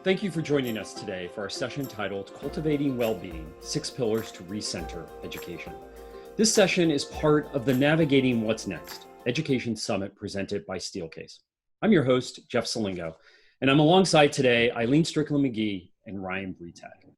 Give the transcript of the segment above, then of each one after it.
Thank you for joining us today for our session titled Cultivating Wellbeing, 6 Pillars to Recenter Education. This session is part of the Navigating What's Next Education Summit presented by Steelcase. I'm your host, Jeff SELINGO, and I'm alongside today AILEEN Strickland-McGee and Ryan BRETAG.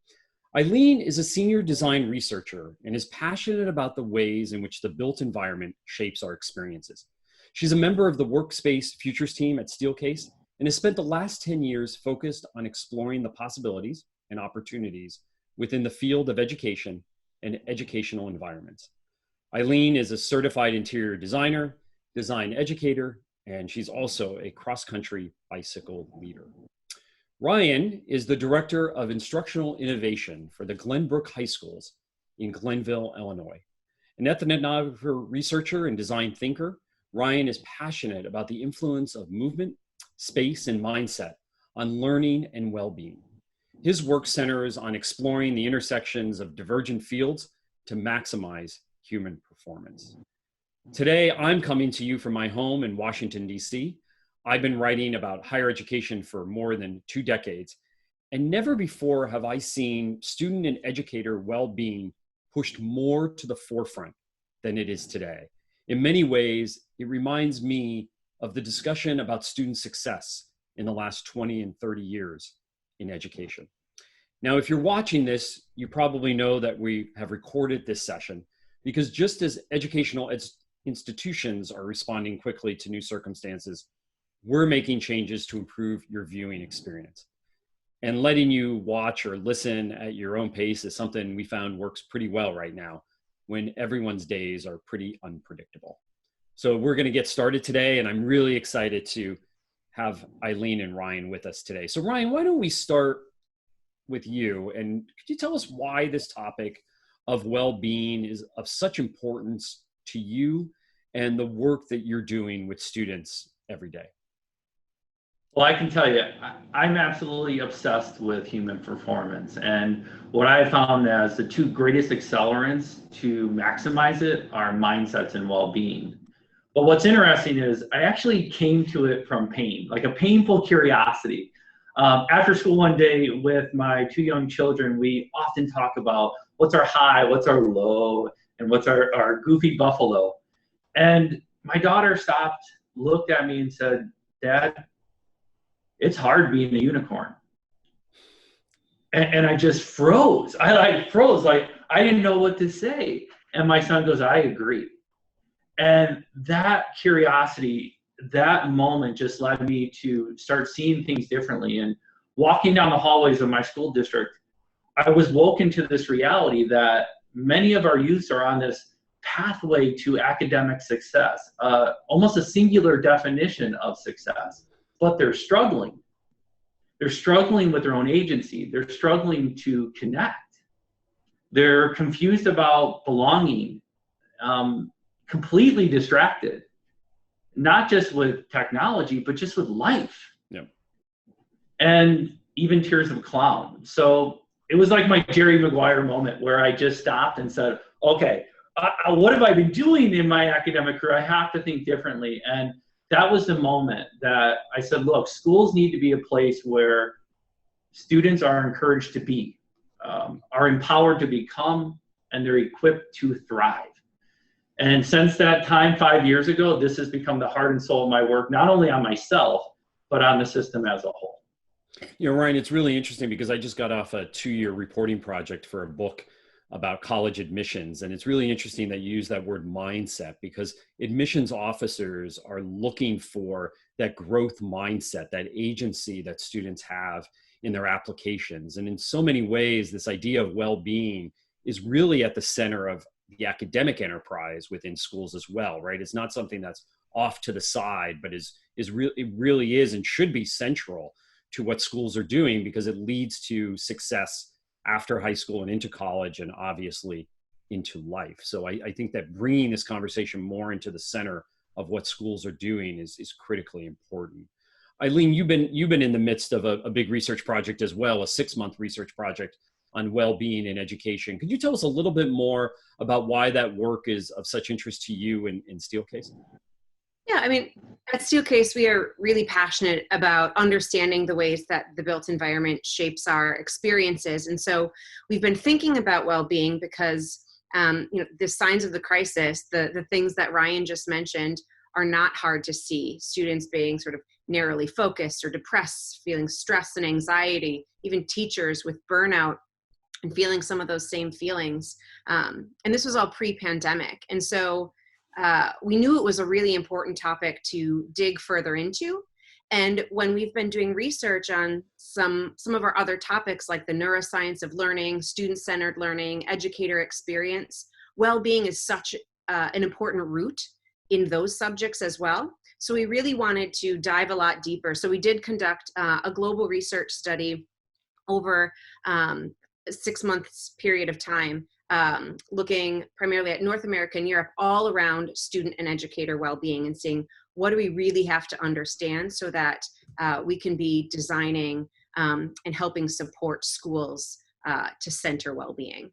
AILEEN is a senior design researcher and is passionate about the ways in which the built environment shapes our experiences. She's a member of the Workspace Futures team at Steelcase and has spent the last 10 years focused on exploring the possibilities and opportunities within the field of education and educational environments. AILEEN is a certified interior designer, design educator, and she's also a cross-country bicycle leader. Ryan is the Director of Instructional Innovation for the Glenbrook High Schools in Glenview, Illinois. An ethnographer, researcher, and design thinker, Ryan is passionate about the influence of movement, space, and mindset on learning and well-being. His work centers on exploring the intersections of divergent fields to maximize human performance. Today, I'm coming to you from my home in Washington, D.C. I've been writing about higher education for more than 2 decades, and never before have I seen student and educator well-being pushed more to the forefront than it is today. In many ways, it reminds me of the discussion about student success in the last 20 and 30 years in education. Now, if you're watching this, you probably know that we have recorded this session because just as educational institutions are responding quickly to new circumstances, we're making changes to improve your viewing experience. And letting you watch or listen at your own pace is something we found works pretty well right now when everyone's days are pretty unpredictable. So we're going to get started today, and I'm really excited to have AILEEN and Ryan with us today. So Ryan, why don't we start with you, and could you tell us why this topic of well-being is of such importance to you and the work that you're doing with students every day? Well, I can tell you, I'm absolutely obsessed with human performance. And what I have found as the 2 greatest accelerants to maximize it are mindsets and well-being. But what's interesting is I actually came to it from pain, like a painful curiosity. After school one day with my 2 young children, we often talk about what's our high, what's our low, and what's our goofy buffalo. And my daughter stopped, looked at me and said, "Dad, it's hard being a unicorn." And I just froze. I froze, like I didn't know what to say. And my son goes, "I agree." And that curiosity, that moment just led me to start seeing things differently. And walking down the hallways of my school district, I was woken to this reality that many of our youths are on this pathway to academic success, almost a singular definition of success, but they're struggling. They're struggling with their own agency. They're struggling to connect. They're confused about belonging, completely distracted, not just with technology, but just with life. Yep. And even tears of a clown. So it was like my Jerry Maguire moment where I just stopped and said, okay, what have I been doing in my academic career? I have to think differently. And that was the moment that I said, look, schools need to be a place where students are encouraged to be, are empowered to become, and they're equipped to thrive. And since that time, 5 years ago, this has become the heart and soul of my work, not only on myself, but on the system as a whole. You know, Ryan, it's really interesting because I just got off a 2-year reporting project for a book about college admissions. And it's really interesting that you use that word mindset because admissions officers are looking for that growth mindset, that agency that students have in their applications. And in so many ways, this idea of well-being is really at the center of the academic enterprise within schools as well, right? It's not something that's off to the side, but it really is and should be central to what schools are doing because it leads to success after high school and into college and obviously into life. So I think that bringing this conversation more into the center of what schools are doing is critically important. AILEEN, you've been in the midst of a big research project as well, a 6-month research project on well-being in education. Could you tell us a little bit more about why that work is of such interest to you in Steelcase? Yeah, I mean, at Steelcase, we are really passionate about understanding the ways that the built environment shapes our experiences. And so we've been thinking about well-being because, the signs of the crisis, the things that Ryan just mentioned, are not hard to see. Students being sort of narrowly focused or depressed, feeling stress and anxiety, even teachers with burnout and feeling some of those same feelings. And this was all pre-pandemic. And so we knew it was a really important topic to dig further into. And when we've been doing research on some of our other topics, like the neuroscience of learning, student-centered learning, educator experience, well-being is such an important root in those subjects as well. So we really wanted to dive a lot deeper. So we did conduct a global research study over a 6 months period of time, looking primarily at North America and Europe, all around student and educator well-being, and seeing what do we really have to understand so that we can be designing and helping support schools to center well-being.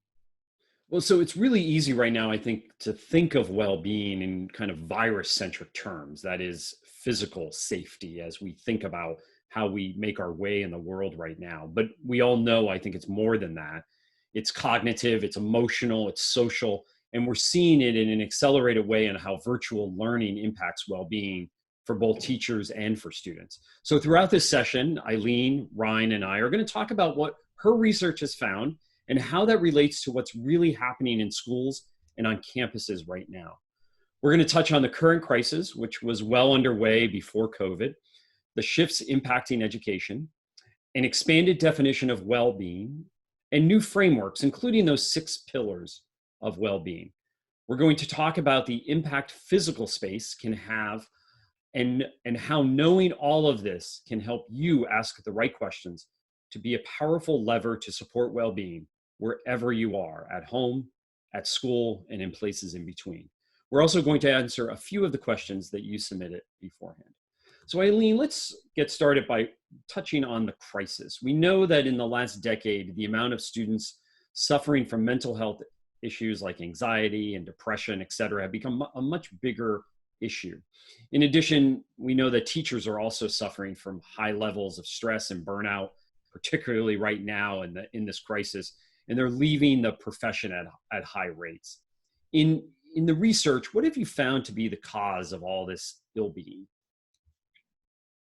Well, so it's really easy right now, I think, to think of well-being in kind of virus-centric terms. That is physical safety as we think about how we make our way in the world right now. But we all know, I think it's more than that. It's cognitive, it's emotional, it's social, and we're seeing it in an accelerated way in how virtual learning impacts well-being for both teachers and for students. So throughout this session, AILEEN, Ryan, and I are going to talk about what her research has found and how that relates to what's really happening in schools and on campuses right now. We're going to touch on the current crisis, which was well underway before COVID, the shifts impacting education, an expanded definition of well-being, and new frameworks, including those 6 pillars of well-being. We're going to talk about the impact physical space can have and how knowing all of this can help you ask the right questions to be a powerful lever to support well-being wherever you are, at home, at school, and in places in between. We're also going to answer a few of the questions that you submitted beforehand. So AILEEN, let's get started by touching on the crisis. We know that in the last decade, the amount of students suffering from mental health issues like anxiety and depression, et cetera, have become a much bigger issue. In addition, we know that teachers are also suffering from high levels of stress and burnout, particularly right now in this crisis, and they're leaving the profession at high rates. In the research, what have you found to be the cause of all this ill-being?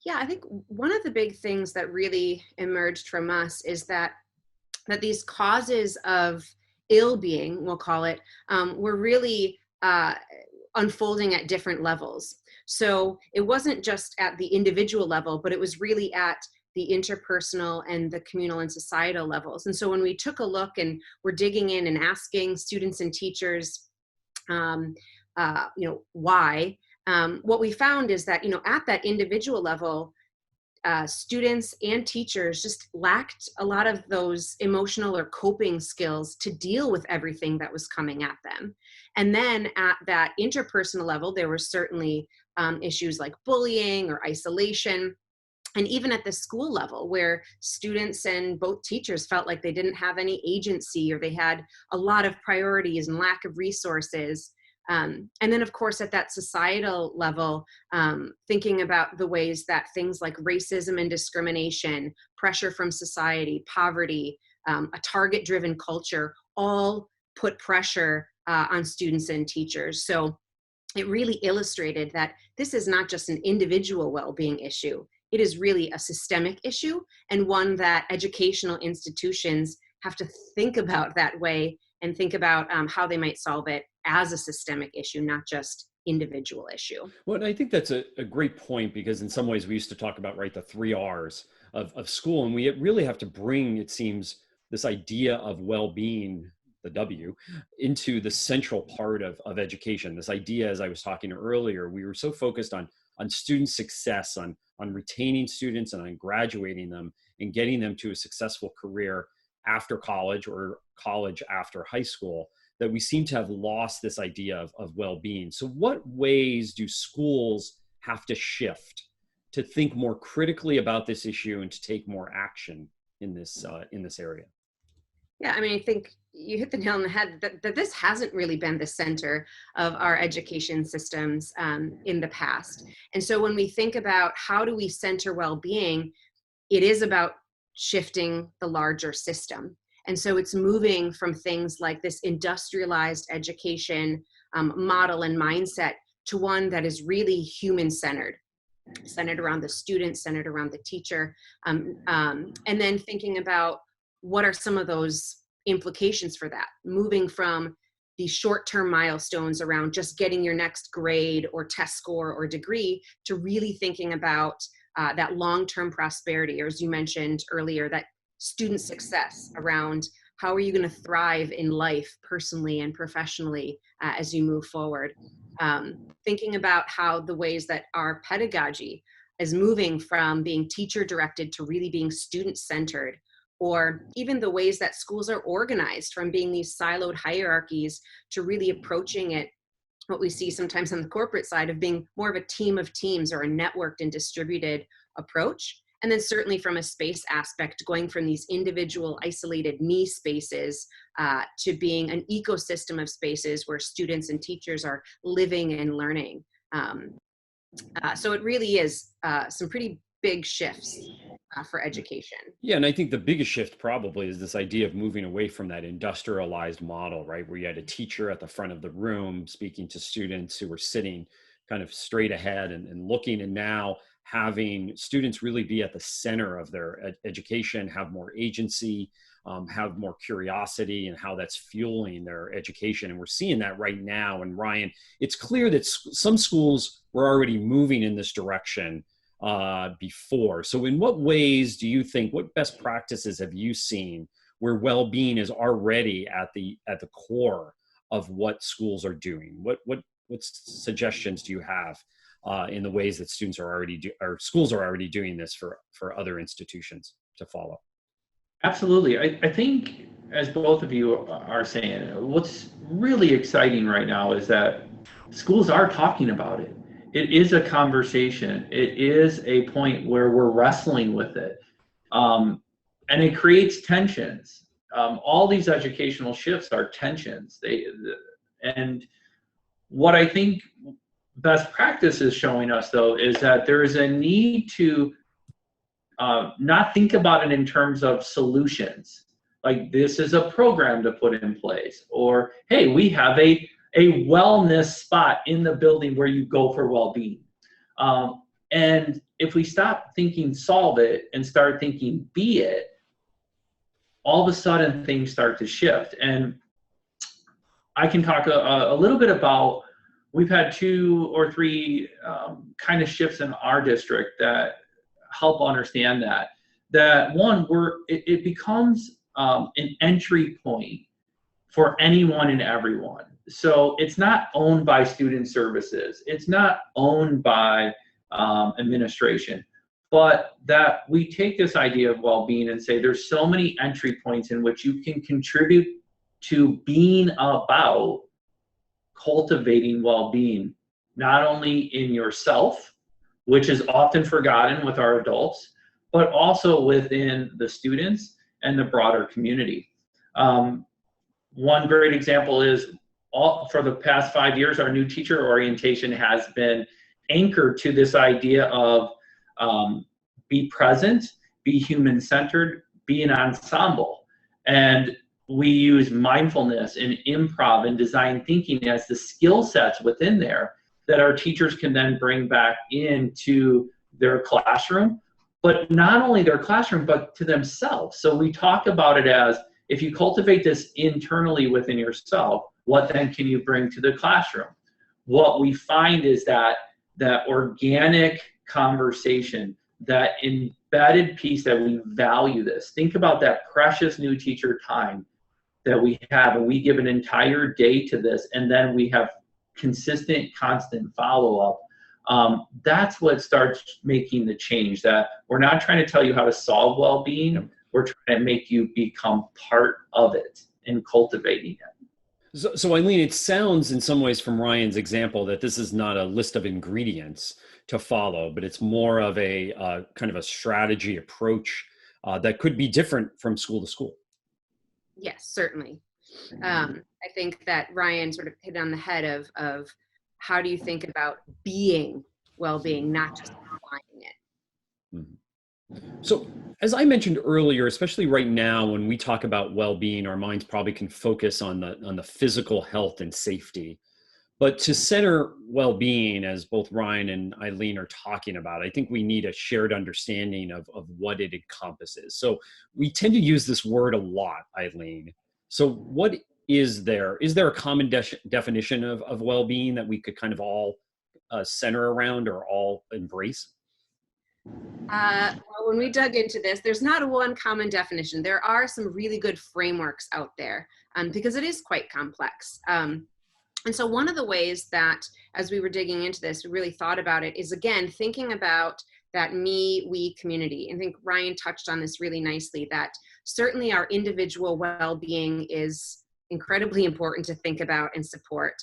Yeah, I think one of the big things that really emerged from us is that these causes of ill-being, we'll call it, were really unfolding at different levels. So it wasn't just at the individual level, but it was really at the interpersonal and the communal and societal levels. And so when we took a look and we're digging in and asking students and teachers, why, what we found is that, at that individual level, students and teachers just lacked a lot of those emotional or coping skills to deal with everything that was coming at them. And then at that interpersonal level, there were certainly issues like bullying or isolation. And even at the school level, where students and both teachers felt like they didn't have any agency, or they had a lot of priorities and lack of resources. And then, of course, at that societal level, thinking about the ways that things like racism and discrimination, pressure from society, poverty, a target-driven culture, all put pressure on students and teachers. So it really illustrated that this is not just an individual well-being issue. It is really a systemic issue, and one that educational institutions have to think about that way and think about how they might solve it as a systemic issue, not just individual issue. Well, I think that's a great point, because in some ways we used to talk about, right, the 3 R's of school, and we really have to bring, it seems, this idea of well-being, the W, into the central part of education. This idea, as I was talking earlier, we were so focused on student success, on retaining students and on graduating them and getting them to a successful career after college or college after high school, that we seem to have lost this idea of well-being. So what ways do schools have to shift to think more critically about this issue and to take more action in this area? Yeah, I mean, I think you hit the nail on the head that this hasn't really been the center of our education systems in the past. And so when we think about how do we center well-being, it is about shifting the larger system. And so it's moving from things like this industrialized education model and mindset to one that is really human-centered, centered around the student, centered around the teacher, and then thinking about what are some of those implications for that, moving from the short-term milestones around just getting your next grade or test score or degree to really thinking about that long-term prosperity, or as you mentioned earlier, that student success around how are you going to thrive in life personally and professionally as you move forward. Thinking about how the ways that our pedagogy is moving from being teacher-directed to really being student-centered, or even the ways that schools are organized from being these siloed hierarchies to really approaching it, what we see sometimes on the corporate side of being more of a team of teams or a networked and distributed approach. And then certainly from a space aspect, going from these individual isolated me spaces to being an ecosystem of spaces where students and teachers are living and learning. So it really is some pretty big shifts for education. Yeah, and I think the biggest shift probably is this idea of moving away from that industrialized model, right? Where you had a teacher at the front of the room speaking to students who were sitting kind of straight ahead and looking, and now having students really be at the center of their education, have more agency, have more curiosity, and how that's fueling their education. And we're seeing that right now. And Ryan, it's clear that some schools were already moving in this direction before. So in what ways do you think, what best practices have you seen where well-being is already at the core of what schools are doing? What suggestions do you have in the ways that students are already or schools are already doing this for other institutions to follow? Absolutely. I think, as both of you are saying, what's really exciting right now is that schools are talking about it. It is a conversation. It is a point where we're wrestling with it. And it creates tensions. All these educational shifts are tensions. And what I think best practice is showing us, though, is that there is a need to not think about it in terms of solutions. Like, this is a program to put in place, or, hey, we have a wellness spot in the building where you go for well-being. And if we stop thinking solve it and start thinking be it, all of a sudden things start to shift. And I can talk a little bit about, we've had 2 or 3 kind of shifts in our district that help understand that one, it becomes an entry point for anyone and everyone. So it's not owned by student services. It's not owned by administration, but that we take this idea of well-being and say there's so many entry points in which you can contribute to being about cultivating well-being, not only in yourself, which is often forgotten with our adults, but also within the students and the broader community. One great example is, for the past 5 years, our new teacher orientation has been anchored to this idea of be present, be human-centered, be an ensemble. And we use mindfulness and improv and design thinking as the skill sets within there that our teachers can then bring back into their classroom, but not only their classroom, but to themselves. So we talk about it as, if you cultivate this internally within yourself, what then can you bring to the classroom? What we find is that organic conversation, that embedded piece, that we value this. Think about that precious new teacher time that we have, and we give an entire day to this, and then we have consistent, constant follow-up. That's what starts making the change, that we're not trying to tell you how to solve well-being. Yep. We're trying to make you become part of it and cultivating it. So AILEEN, it sounds in some ways from Ryan's example that this is not a list of ingredients to follow, but it's more of a kind of a strategy approach that could be different from school to school. Yes, certainly. I think that Ryan sort of hit on the head of how do you think about being well-being, not just applying it. Mhm. So, as I mentioned earlier, especially right now when we talk about well-being, our minds probably can focus on the physical health and safety. But to center well-being, as both Ryan and AILEEN are talking about, I think we need a shared understanding of what it encompasses. So we tend to use this word a lot, AILEEN. So what is there? Is there a common definition of well-being that we could kind of all center around or all embrace? Well, when we dug into this, there's not a one common definition. There are some really good frameworks out there because it is quite complex. And so one of the ways that, as we were digging into this, we really thought about it is, again, thinking about that me, we community. And I think Ryan touched on this really nicely, that certainly our individual well-being is incredibly important to think about and support.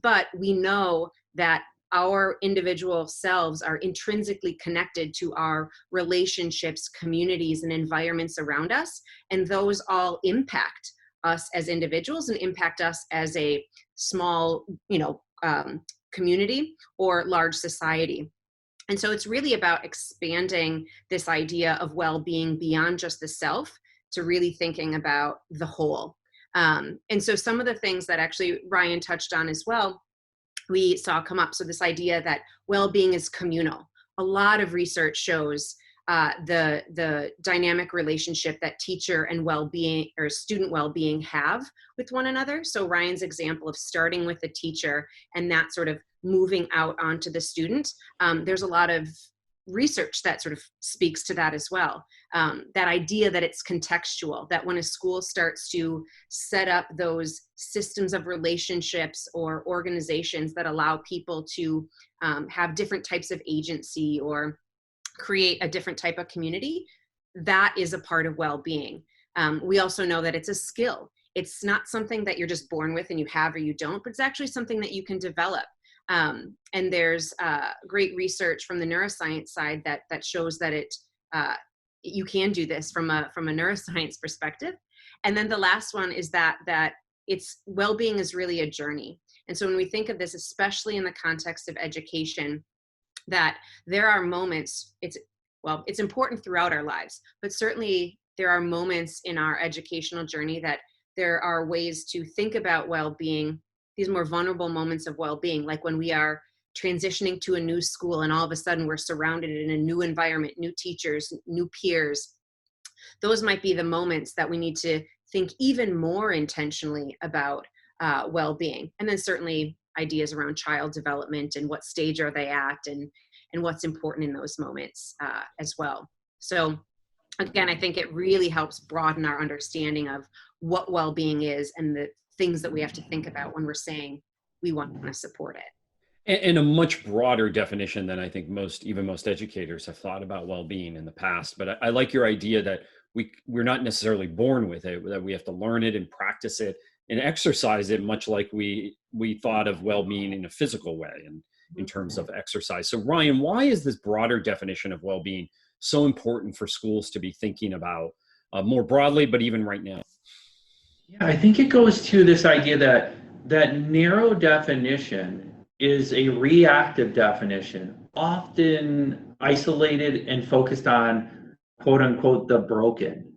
But we know that our individual selves are intrinsically connected to our relationships, communities, and environments around us. And those all impact us as individuals and impact us as a small, community or large society. And so it's really about expanding this idea of well-being beyond just the self to really thinking about the whole. And so some of the things that actually Ryan touched on as well, we saw come up. So this idea that well-being is communal. A lot of research shows the dynamic relationship that teacher and well-being or student well-being have with one another. So Ryan's example of starting with the teacher and that sort of moving out onto the student, there's a lot of research that sort of speaks to that as well. That idea that it's contextual, that when a school starts to set up those systems of relationships or organizations that allow people to have different types of agency or create a different type of community, that is a part of well-being. We also know that it's a skill. It's not something that you're just born with and you have or you don't, but it's actually something that you can develop. And there's great research from the neuroscience side that shows that you can do this from a neuroscience perspective. And then the last one is that it's well-being is really a journey. And so when we think of this, especially in the context of education, that there are moments, it's important throughout our lives, but certainly there are moments in our educational journey that there are ways to think about well-being, these more vulnerable moments of well-being, like when we are transitioning to a new school and all of a sudden we're surrounded in a new environment, new teachers, new peers. Those might be the moments that we need to think even more intentionally about well-being. And then certainly ideas around child development and what stage are they at and what's important in those moments as well. So again, I think it really helps broaden our understanding of what well-being is and the things that we have to think about when we're saying we want to support it. And a much broader definition than I think most educators have thought about well-being in the past. But I like your idea that we're not necessarily born with it, that we have to learn it and practice it and exercise it, much like we thought of well-being in a physical way and in terms of exercise. So Ryan, why is this broader definition of well-being so important for schools to be thinking about more broadly, but even right now? Yeah, I think it goes to this idea that narrow definition is a reactive definition, often isolated and focused on, quote unquote, the broken.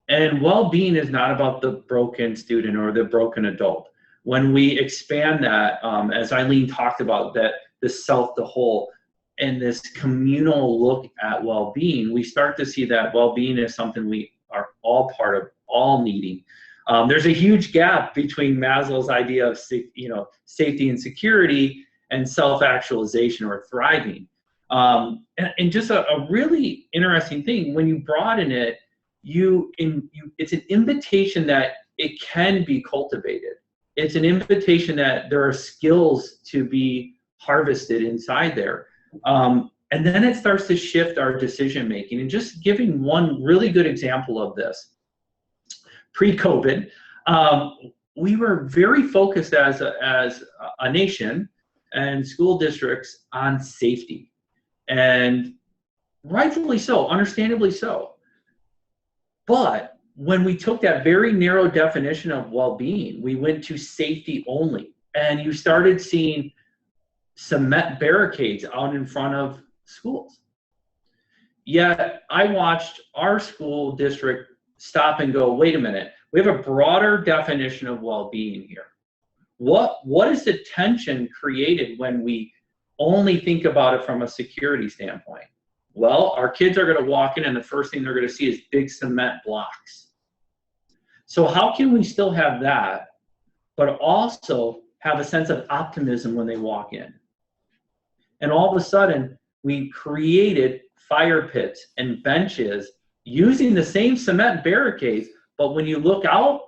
And well-being is not about the broken student or the broken adult. When we expand that, as AILEEN talked about, that the self, the whole, and this communal look at well-being, we start to see that well-being is something we are all part of, all needing. There's a huge gap between Maslow's idea of safety and security and self-actualization or thriving. And just a really interesting thing, when you broaden it, it's an invitation that it can be cultivated. It's an invitation that there are skills to be harvested inside there. And then it starts to shift our decision making. And just giving one really good example of this, pre-COVID, we were very focused as a nation and school districts on safety, and rightfully so, understandably so. But when we took that very narrow definition of well-being, we went to safety only. And you started seeing cement barricades out in front of schools. Yet I watched our school district stop and go, wait a minute, we have a broader definition of well-being here. What is the tension created when we only think about it from a security standpoint? Well, our kids are going to walk in and the first thing they're going to see is big cement blocks. So how can we still have that, but also have a sense of optimism when they walk in? And all of a sudden, we created fire pits and benches using the same cement barricades, but when you look out,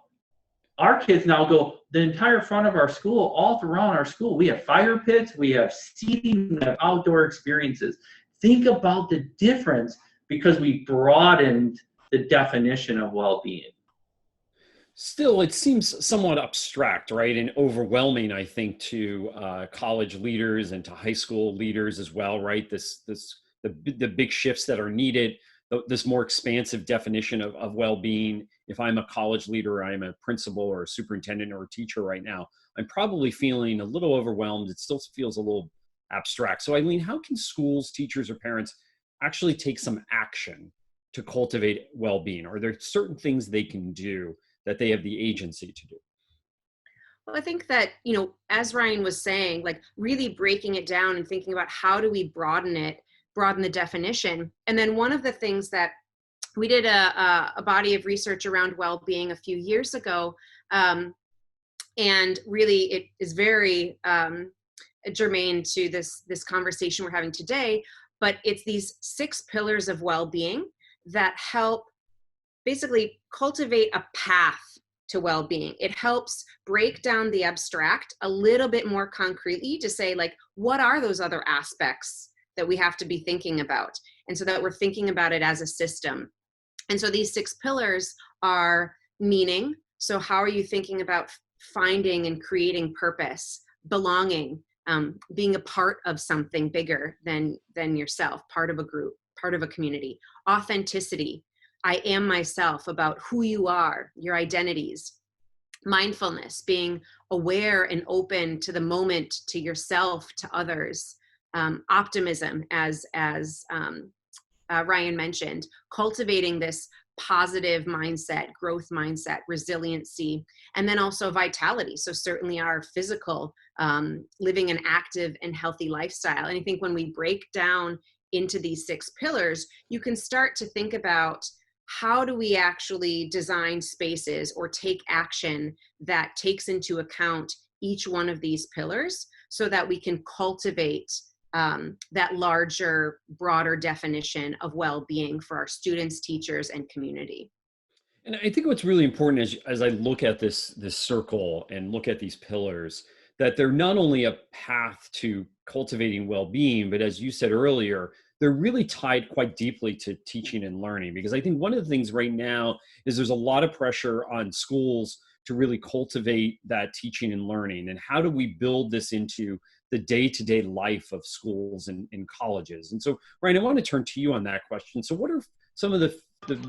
our kids now go, the entire front of our school, all throughout our school, we have fire pits, we have seating, we have outdoor experiences. Think about the difference because we broadened the definition of well-being. Still, it seems somewhat abstract, right? And overwhelming, I think, to college leaders and to high school leaders as well, right? The big shifts that are needed, this more expansive definition of well-being. If I'm a college leader, I'm a principal or a superintendent or a teacher right now, I'm probably feeling a little overwhelmed. It still feels a little abstract. So AILEEN, how can schools, teachers, or parents actually take some action to cultivate well-being? Are there certain things they can do that they have the agency to do? Well, I think that, as Ryan was saying, like really breaking it down and thinking about how do we broaden the definition. And then one of the things that we did a body of research around well-being a few years ago, and really it is very germane to this conversation we're having today, but it's these 6 pillars of well-being that help basically cultivate a path to well-being. It helps break down the abstract a little bit more concretely to say, like, what are those other aspects that we have to be thinking about? And so that we're thinking about it as a system. And so these 6 pillars are meaning. So how are you thinking about finding and creating purpose, belonging, being a part of something bigger than yourself, part of a group, part of a community, authenticity, I am myself, about who you are, your identities, mindfulness, being aware and open to the moment, to yourself, to others, optimism, as Ryan mentioned, cultivating this positive mindset, growth mindset, resiliency, and then also vitality. So certainly our physical, living an active and healthy lifestyle. And I think when we break down into these 6 pillars, you can start to think about how do we actually design spaces or take action that takes into account each one of these pillars so that we can cultivate that larger, broader definition of well-being for our students, teachers, and community. And I think what's really important as I look at this circle and look at these pillars, that they're not only a path to cultivating well-being, but as you said earlier, they're really tied quite deeply to teaching and learning. Because I think one of the things right now is there's a lot of pressure on schools to really cultivate that teaching and learning. And how do we build this into the day-to-day life of schools and colleges? And so, Ryan, I want to turn to you on that question. So what are some of the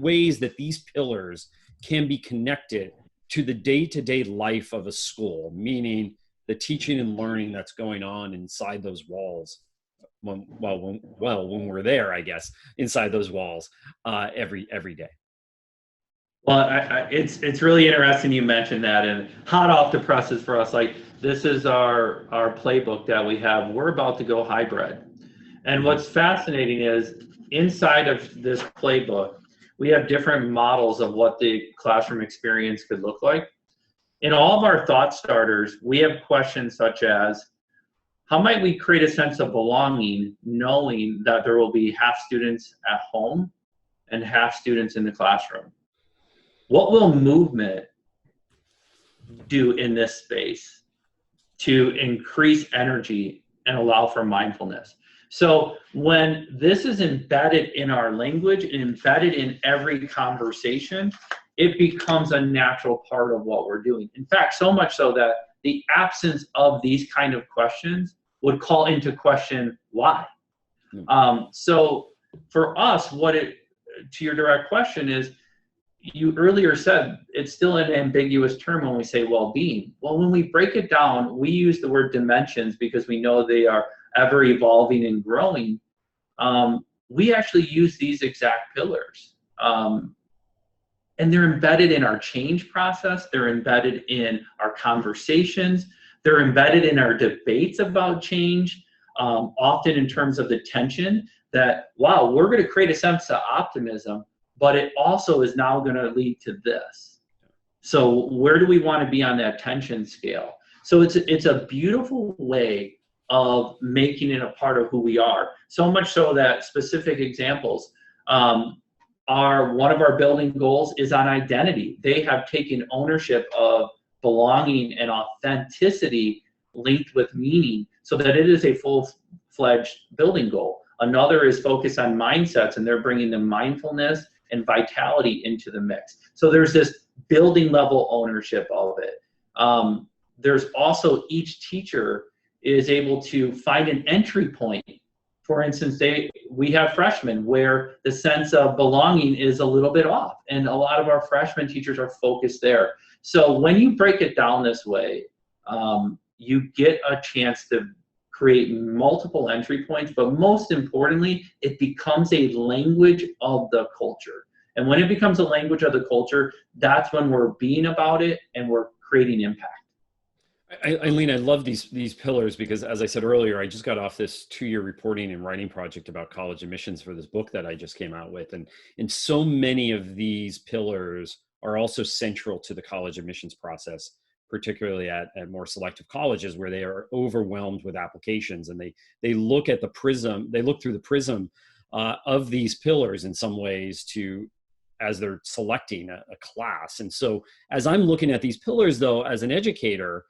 ways that these pillars can be connected to the day-to-day life of a school, meaning the teaching and learning that's going on inside those walls? When we're there, I guess, inside those walls every day. Well, it's really interesting you mentioned that, and hot off the presses for us. Like, this is our playbook that we have. We're about to go hybrid, and what's fascinating is inside of this playbook, we have different models of what the classroom experience could look like. In all of our thought starters, we have questions such as, how might we create a sense of belonging, knowing that there will be half students at home and half students in the classroom? What will movement do in this space to increase energy and allow for mindfulness? So when this is embedded in our language and embedded in every conversation, it becomes a natural part of what we're doing. In fact, so much so that the absence of these kind of questions would call into question why. So for us, to your direct question is, you earlier said it's still an ambiguous term when we say well-being. Well, when we break it down, we use the word dimensions because we know they are ever evolving and growing. We actually use these exact pillars. And they're embedded in our change process. They're embedded in our conversations. They're embedded in our debates about change, often in terms of the tension that, wow, we're going to create a sense of optimism, but it also is now going to lead to this. So where do we want to be on that tension scale? So it's a beautiful way of making it a part of who we are. So much so that specific examples are one of our building goals is on identity. They have taken ownership of belonging and authenticity linked with meaning so that it is a full-fledged building goal. Another is focused on mindsets, and they're bringing the mindfulness and vitality into the mix. So there's this building level ownership of it. There's also each teacher is able to find an entry point. For instance, we have freshmen where the sense of belonging is a little bit off, and a lot of our freshman teachers are focused there. So when you break it down this way, you get a chance to create multiple entry points, but most importantly, it becomes a language of the culture. And when it becomes a language of the culture, that's when we're being about it and we're creating impact. AILEEN, I love these pillars because, as I said earlier, I just got off this 2-year reporting and writing project about college admissions for this book that I just came out with. And so many of these pillars are also central to the college admissions process, particularly at more selective colleges where they are overwhelmed with applications, and they look at the prism, they look through the prism of these pillars in some ways as they're selecting a class. And so as I'm looking at these pillars, though, as an educator,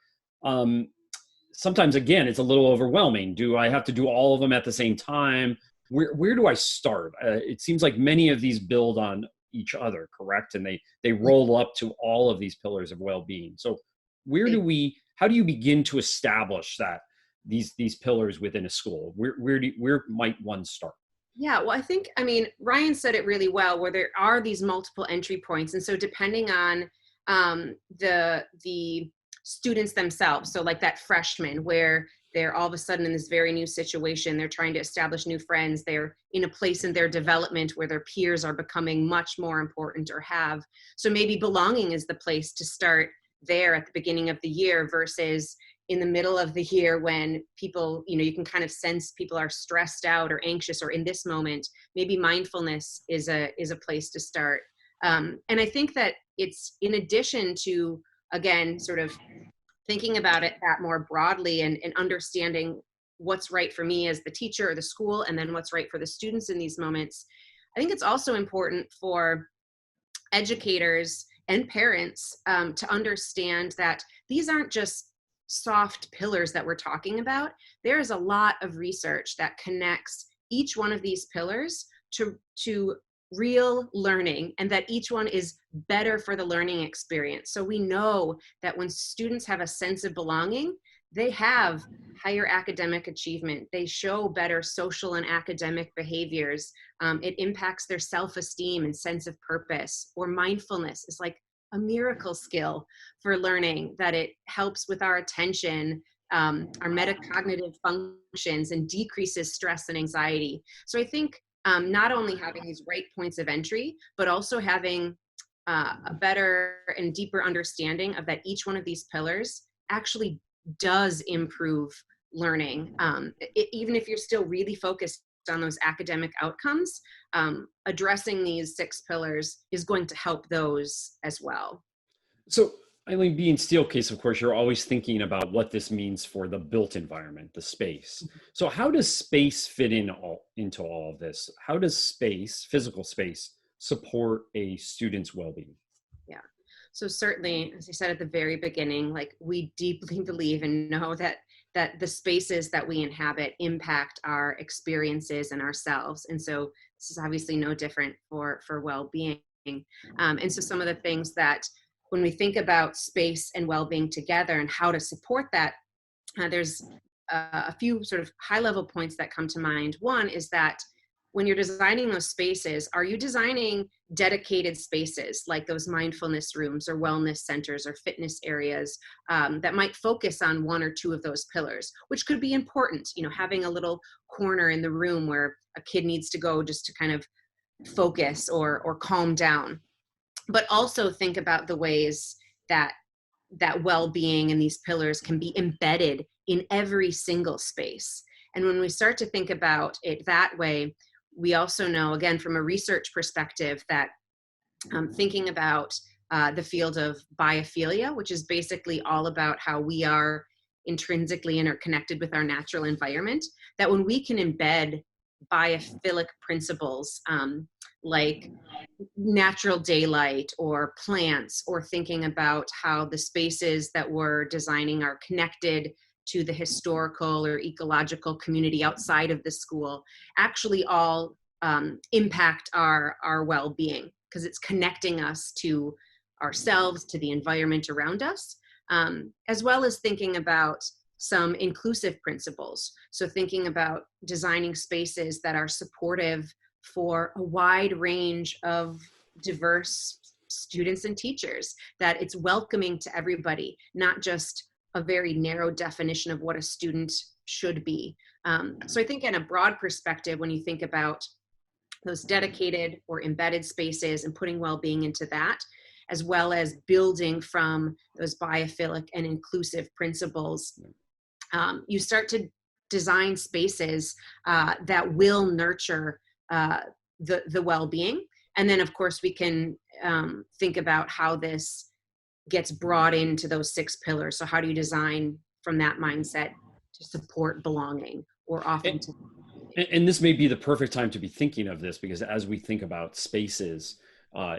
sometimes, again, it's a little overwhelming. Do I have to do all of them at the same time? Where do I start? It seems like many of these build on each other, correct? And they roll up to all of these pillars of well-being. So how do you begin to establish that these pillars within a school? Where might one start? Yeah, well, I mean, Ryan said it really well, where there are these multiple entry points. And so depending on the students themselves, so like that freshman where they're all of a sudden in this very new situation, they're trying to establish new friends, they're in a place in their development where their peers are becoming much more important or have. So maybe belonging is the place to start there at the beginning of the year versus in the middle of the year when people, you can kind of sense people are stressed out or anxious, or in this moment, maybe mindfulness is a place to start. And I think that it's in addition to, again, sort of thinking about it that more broadly and understanding what's right for me as the teacher or the school, and then what's right for the students in these moments. I think it's also important for educators and parents to understand that these aren't just soft pillars that we're talking about. There is a lot of research that connects each one of these pillars to real learning, and that each one is better for the learning experience. So we know that when students have a sense of belonging, they have higher academic achievement. They show better social and academic behaviors. It impacts their self-esteem and sense of purpose. Or mindfulness is like a miracle skill for learning, that it helps with our attention, our metacognitive functions, and decreases stress and anxiety. So I think not only having these right points of entry, but also having a better and deeper understanding of that each one of these pillars actually does improve learning. Even if you're still really focused on those academic outcomes, addressing these 6 pillars is going to help those as well. So, AILEEN, being Steelcase, of course, you're always thinking about what this means for the built environment, the space. So how does space fit into all of this? How does space, physical space, support a student's well-being? Yeah. So certainly, as I said at the very beginning, like, we deeply believe and know that the spaces that we inhabit impact our experiences and ourselves. And so this is obviously no different for well-being. And so some of the things that, when we think about space and well-being together and how to support that, there's a few sort of high-level points that come to mind. One is that when you're designing those spaces, are you designing dedicated spaces like those mindfulness rooms or wellness centers or fitness areas that might focus on one or two of those pillars, which could be important, you know, having a little corner in the room where a kid needs to go just to kind of focus or calm down. But also think about the ways that well-being and these pillars can be embedded in every single space. And when we start to think about it that way, we also know, again, from a research perspective, that thinking about the field of biophilia, which is basically all about how we are intrinsically interconnected with our natural environment, that when we can embed biophilic principles like natural daylight or plants, or thinking about how the spaces that we're designing are connected to the historical or ecological community outside of the school, actually all impact our well-being, because it's connecting us to ourselves, to the environment around us, as well as thinking about some inclusive principles. So thinking about designing spaces that are supportive for a wide range of diverse students and teachers, that it's welcoming to everybody, not just a very narrow definition of what a student should be. So I think in a broad perspective, when you think about those dedicated or embedded spaces and putting well-being into that, as well as building from those biophilic and inclusive principles, you start to design spaces that will nurture the well-being. And then, of course, we can think about how this gets brought into those 6 pillars. So how do you design from that mindset to support belonging or authenticity? And this may be the perfect time to be thinking of this, because as we think about spaces,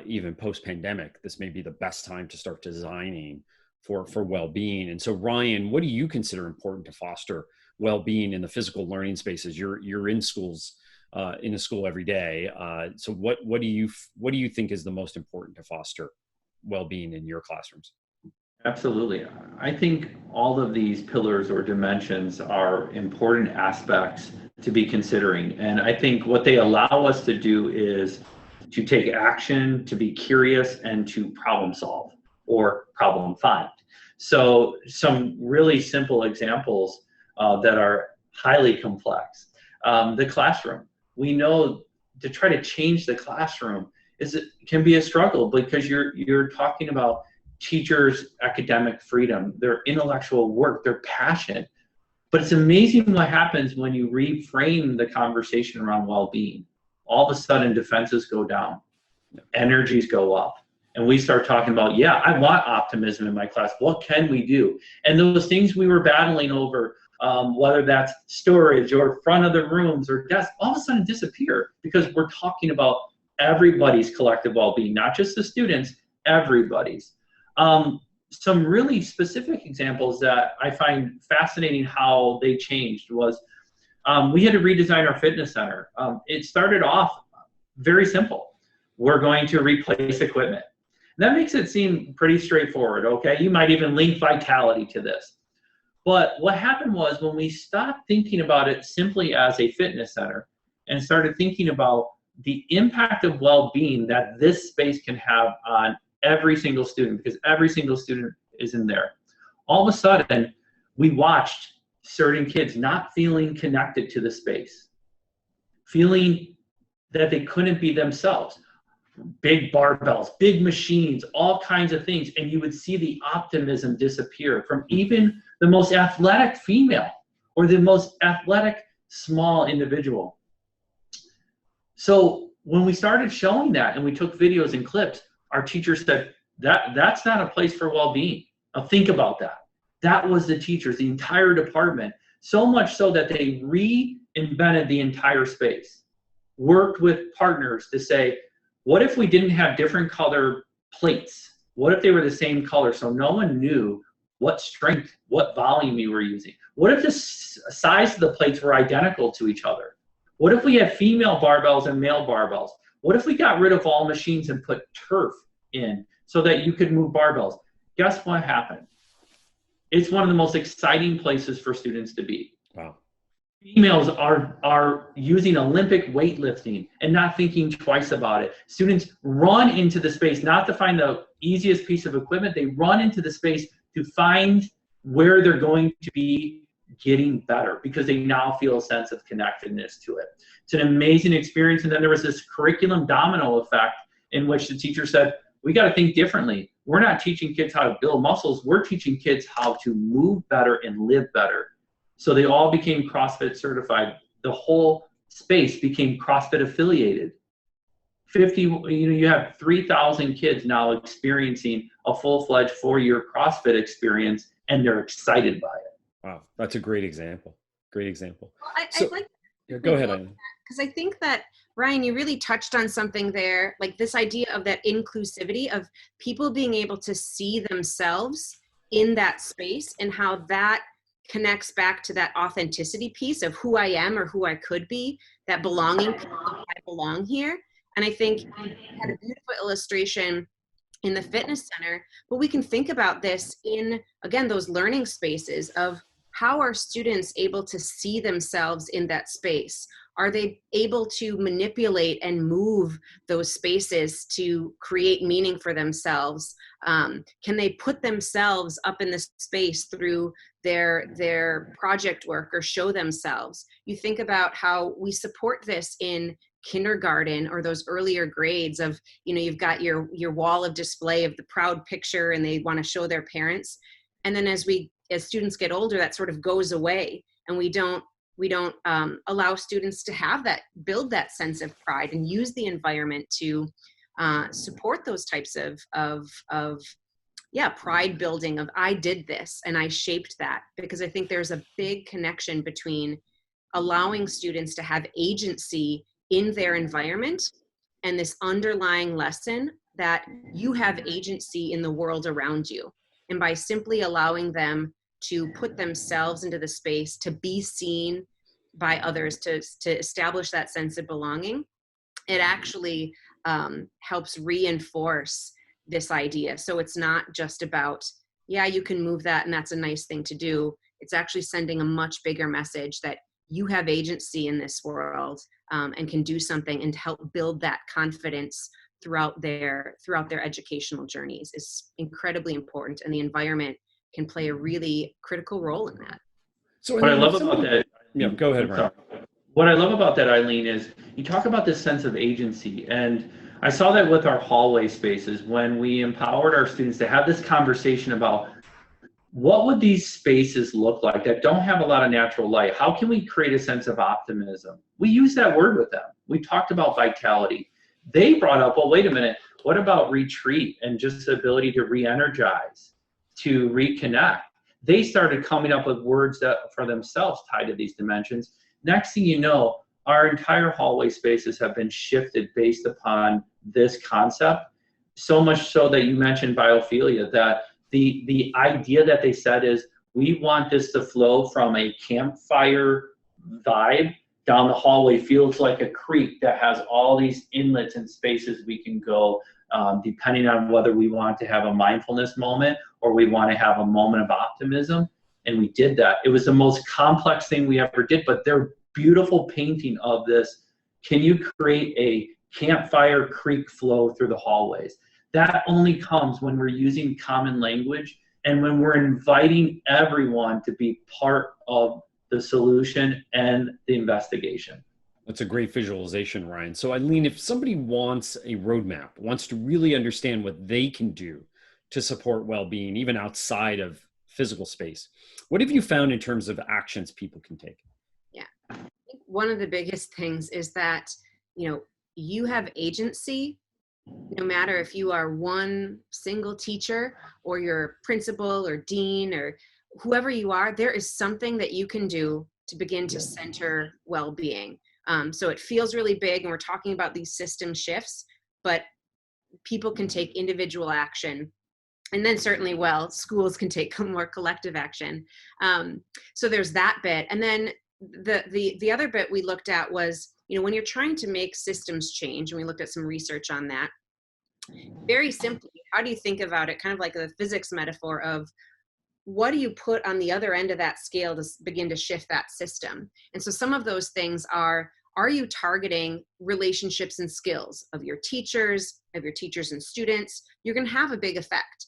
even post-pandemic, this may be the best time to start designing for well-being. And so, Ryan, what do you consider important to foster well-being in the physical learning spaces? You're in schools, in a school every day. So what do you think is the most important to foster well-being in your classrooms? Absolutely. I think all of these pillars or dimensions are important aspects to be considering. And I think what they allow us to do is to take action, to be curious, and to problem solve or problem find. So some really simple examples that are highly complex. The classroom. We know to try to change the classroom can be a struggle, because you're talking about teachers' academic freedom, their intellectual work, their passion. But it's amazing what happens when you reframe the conversation around well-being. All of a sudden, defenses go down, energies go up, and we start talking about, yeah, I want optimism in my class. What can we do? And those things we were battling over, whether that's storage or front of the rooms or desks, all of a sudden disappear, because we're talking about everybody's collective well-being, not just the students, everybody's. Some really specific examples that I find fascinating how they changed was we had to redesign our fitness center. It started off very simple. We're going to replace equipment. That makes it seem pretty straightforward, okay? You might even link vitality to this. But what happened was, when we stopped thinking about it simply as a fitness center and started thinking about the impact of well-being that this space can have on every single student, because every single student is in there, all of a sudden we watched certain kids not feeling connected to the space, feeling that they couldn't be themselves. Big barbells, big machines, all kinds of things, and you would see the optimism disappear from even the most athletic female or the most athletic small individual. So when we started showing that and we took videos and clips, our teachers said, that's not a place for well-being. Now think about that. That was the teachers, the entire department, so much so that they reinvented the entire space, worked with partners to say, what if we didn't have different color plates? What if they were the same color so no one knew what strength, what volume you were using? What if the size of the plates were identical to each other? What if we had female barbells and male barbells? What if we got rid of all machines and put turf in so that you could move barbells? Guess what happened? It's one of the most exciting places for students to be. Wow. Females are using Olympic weightlifting and not thinking twice about it. Students run into the space, not to find the easiest piece of equipment, they run into the space to find where they're going to be getting better because they now feel a sense of connectedness to it. It's an amazing experience. And then there was this curriculum domino effect in which the teacher said, we got to think differently. We're not teaching kids how to build muscles, we're teaching kids how to move better and live better. So they all became CrossFit certified. The whole space became CrossFit affiliated. You have 3,000 kids now experiencing a full-fledged 4-year CrossFit experience, and they're excited by it. Wow, that's a great example. Great example. Well, I'd like yeah, go ahead, Aileen. because I think that, Ryan, you really touched on something there, like this idea of that inclusivity of people being able to see themselves in that space and how that connects back to that authenticity piece of who I am or who I could be, that belonging piece of I belong here. And I think you had a beautiful illustration in the fitness center, but we can think about this in, again, those learning spaces of how are students able to see themselves in that space? Are they able to manipulate and move those spaces to create meaning for themselves? Can they put themselves up in this space through their project work or show themselves? You think about how we support this in kindergarten or those earlier grades of, you've got your wall of display of the proud picture and they want to show their parents. And then as students get older, that sort of goes away, and we don't allow students to have that, build that sense of pride and use the environment to support those types of pride building of I did this and I shaped that, because I think there's a big connection between allowing students to have agency in their environment and this underlying lesson that you have agency in the world around you. And by simply allowing them to put themselves into the space, to be seen by others, to establish that sense of belonging, it actually helps reinforce this idea. So it's not just about, yeah, you can move that and that's a nice thing to do. It's actually sending a much bigger message that you have agency in this world and can do something, and help build that confidence throughout their educational journeys is incredibly important, and the environment can play a really critical role in that. So what I love about that, yeah, go ahead, Ryan. What I love about that, Aileen, is you talk about this sense of agency, and I saw that with our hallway spaces when we empowered our students to have this conversation about what would these spaces look like that don't have a lot of natural light? How can we create a sense of optimism? We use that word with them. We talked about vitality. They brought up, well, wait a minute, what about retreat and just the ability to re-energize, to reconnect? They started coming up with words that for themselves tied to these dimensions. Next thing you know, our entire hallway spaces have been shifted based upon this concept. So much so that you mentioned biophilia, that the idea that they said is, we want this to flow from a campfire vibe down the hallway, feels like a creek that has all these inlets and spaces we can go, depending on whether we want to have a mindfulness moment or we want to have a moment of optimism. And we did that. It was the most complex thing we ever did, but they're beautiful painting of this. Can you create a campfire creek flow through the hallways? That only comes when we're using common language and when we're inviting everyone to be part of the solution and the investigation. That's a great visualization, Ryan. So Aileen, if somebody wants a roadmap, wants to really understand what they can do to support well-being, even outside of physical space, what have you found in terms of actions people can take? Yeah, I think one of the biggest things is that, you have agency, no matter if you are one single teacher or your principal or dean or whoever you are, there is something that you can do to begin to center well-being. So it feels really big, and we're talking about these system shifts, but people can take individual action. And then certainly, schools can take more collective action. So there's that bit. And then the other bit we looked at was, when you're trying to make systems change, and we looked at some research on that, very simply, how do you think about it? Kind of like the physics metaphor of, what do you put on the other end of that scale to begin to shift that system? And so some of those things are you targeting relationships and skills of your teachers and students? You're going to have a big effect.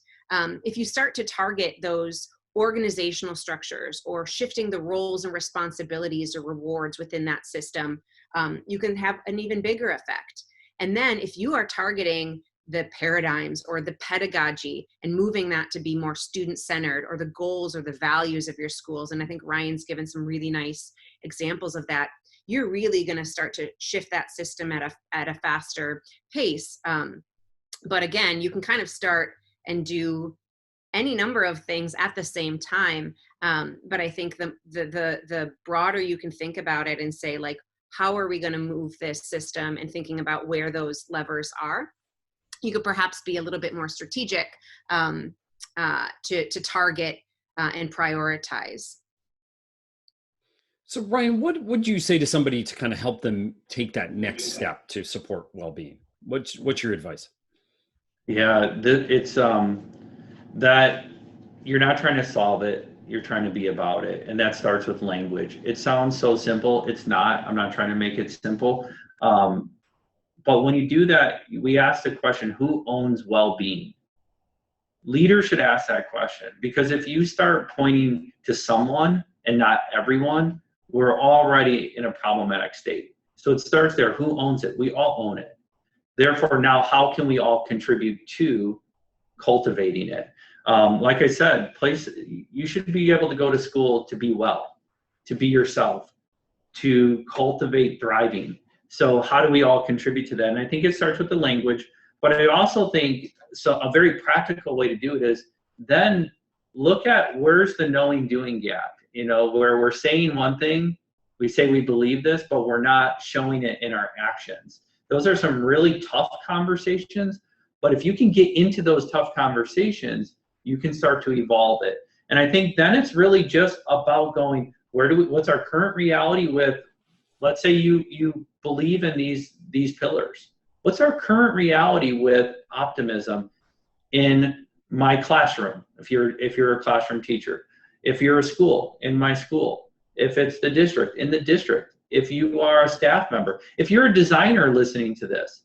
If you start to target those organizational structures or shifting the roles and responsibilities or rewards within that system, you can have an even bigger effect. And then if you are targeting the paradigms or the pedagogy and moving that to be more student-centered, or the goals or the values of your schools, and I think Ryan's given some really nice examples of that, you're really going to start to shift that system at a faster pace. But again, you can kind of start and do any number of things at the same time. But I think the broader you can think about it and say, like, how are we going to move this system, and thinking about where those levers are, you could perhaps be a little bit more strategic to target and prioritize. So Ryan, what would you say to somebody to kind of help them take that next step to support well-being? What's your advice? Yeah, it's that you're not trying to solve it, you're trying to be about it. And that starts with language. It sounds so simple. It's not. I'm not trying to make it simple. But when you do that, we ask the question, who owns well-being? Leaders should ask that question, because if you start pointing to someone and not everyone, we're already in a problematic state. So it starts there. Who owns it? We all own it. Therefore, now how can we all contribute to cultivating it? Like I said, you should be able to go to school to be well, to be yourself, to cultivate thriving. So how do we all contribute to that? And I think it starts with the language, but I also think a very practical way to do it is then look at where's the knowing doing gap, where we're saying one thing, we say we believe this, but we're not showing it in our actions. Those are some really tough conversations, but if you can get into those tough conversations, you can start to evolve it. And I think then it's really just about going, what's our current reality with, let's say you believe in these pillars. What's our current reality with optimism in my classroom? If you're a classroom teacher, if you're a school, in my school, if it's the district, in the district, if you are a staff member, if you're a designer listening to this,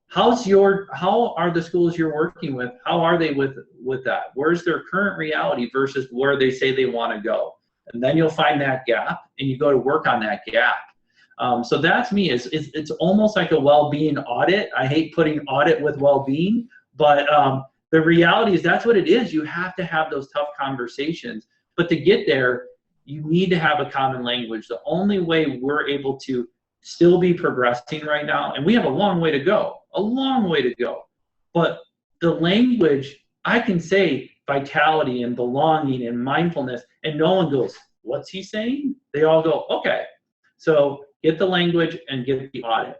how are the schools you're working with, how are they with that? Where's their current reality versus where they say they want to go? And then you'll find that gap and you go to work on that gap. So that's me. It's almost like a well-being audit. I hate putting audit with well-being, but the reality is that's what it is. You have to have those tough conversations. But to get there, you need to have a common language. The only way we're able to still be progressing right now, and we have a long way to go, but the language, I can say vitality and belonging and mindfulness, and no one goes, what's he saying? They all go, okay. So get the language and get the audit.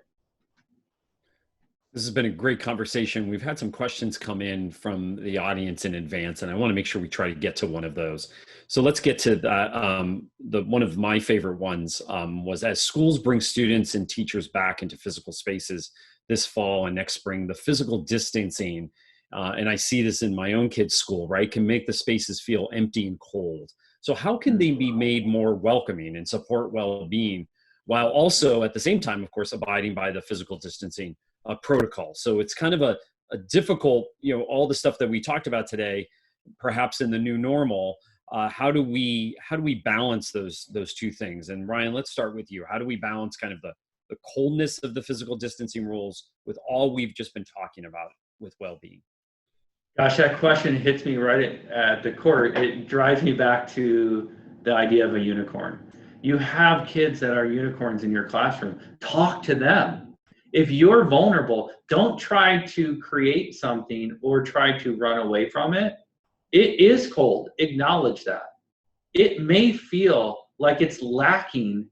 This has been a great conversation. We've had some questions come in from the audience in advance, and I want to make sure we try to get to one of those. So let's get to that. One of my favorite ones was, as schools bring students and teachers back into physical spaces this fall and next spring, the physical distancing, and I see this in my own kids' school, right, can make the spaces feel empty and cold. So how can they be made more welcoming and support well-being, while also at the same time, of course, abiding by the physical distancing protocol? So it's kind of a difficult, all the stuff that we talked about today, perhaps in the new normal, how do we balance those two things? And Ryan, let's start with you. How do we balance kind of the coldness of the physical distancing rules with all we've just been talking about with well-being? Gosh, that question hits me right at the core. It drives me back to the idea of a unicorn. You have kids that are unicorns in your classroom. Talk to them. If you're vulnerable, don't try to create something or try to run away from it. It is cold. Acknowledge that. It may feel like it's lacking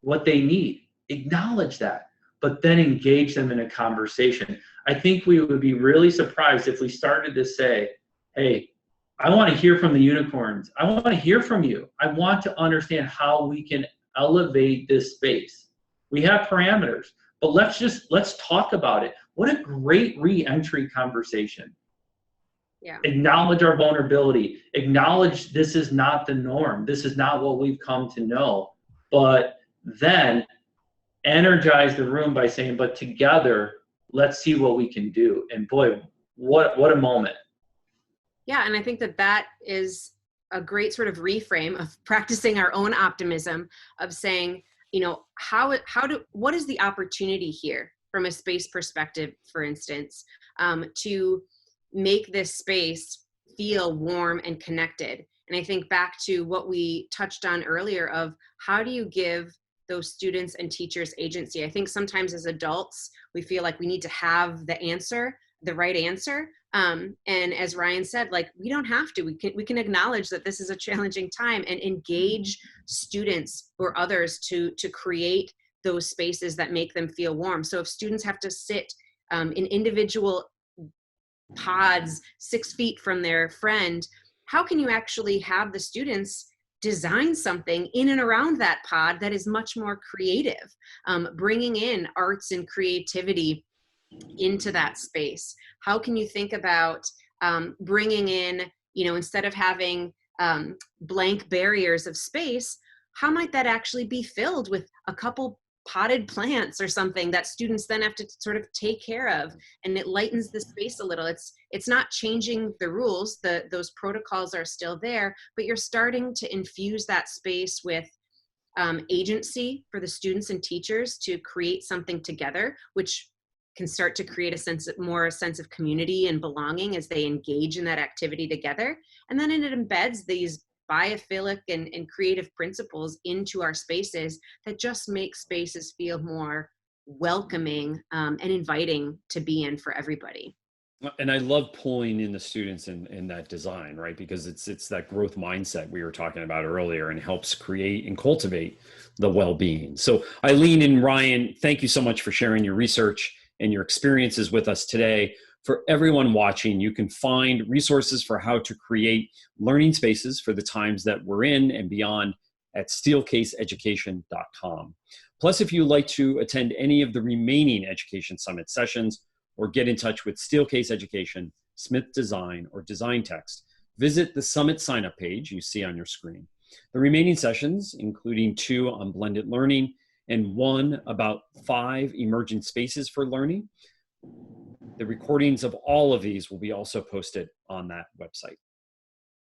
what they need. Acknowledge that, but then engage them in a conversation. I think we would be really surprised if we started to say, hey, I want to hear from the unicorns. I want to hear from you. I want to understand how we can elevate this space. We have parameters, but let's talk about it. What a great re-entry conversation. Yeah. Acknowledge our vulnerability. Acknowledge this is not the norm. This is not what we've come to know. But then energize the room by saying, but together, let's see what we can do. And boy, what a moment. Yeah, and I think that that is a great sort of reframe of practicing our own optimism, of saying, you know, what is the opportunity here from a space perspective, for instance, to make this space feel warm and connected. And I think back to what we touched on earlier of how do you give those students and teachers agency? I think sometimes as adults, we feel like we need to have the answer, the right answer. And as Ryan said, like, we don't have to. We can acknowledge that this is a challenging time and engage students or others to create those spaces that make them feel warm. So if students have to sit in individual pods 6 feet from their friend, how can you actually have the students design something in and around that pod that is much more creative, bringing in arts and creativity into that space? How can you think about bringing in, you know, instead of having blank barriers of space, how might that actually be filled with a couple potted plants or something that students then have to sort of take care of, and it lightens the space a little. It's not changing the rules, those protocols are still there, but you're starting to infuse that space with agency for the students and teachers to create something together, which can start to create a sense of community and belonging as they engage in that activity together. And then it embeds these biophilic and creative principles into our spaces that just make spaces feel more welcoming and inviting to be in for everybody. And I love pulling in the students in that design, right? Because it's that growth mindset we were talking about earlier, and helps create and cultivate the well-being. So AILEEN and Ryan, thank you so much for sharing your research and your experiences with us today. For everyone watching, you can find resources for how to create learning spaces for the times that we're in and beyond at steelcaseeducation.com. Plus, if you'd like to attend any of the remaining Education Summit sessions or get in touch with Steelcase Education, Smith Design, or Design Text, visit the Summit sign-up page you see on your screen. The remaining sessions, including 2 on blended learning and 1 about 5 emergent spaces for learning, the recordings of all of these will be also posted on that website.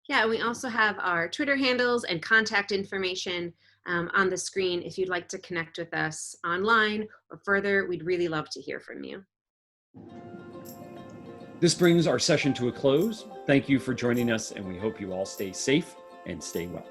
Yeah, and we also have our Twitter handles and contact information on the screen. If you'd like to connect with us online or further, we'd really love to hear from you. This brings our session to a close. Thank you for joining us, and we hope you all stay safe and stay well.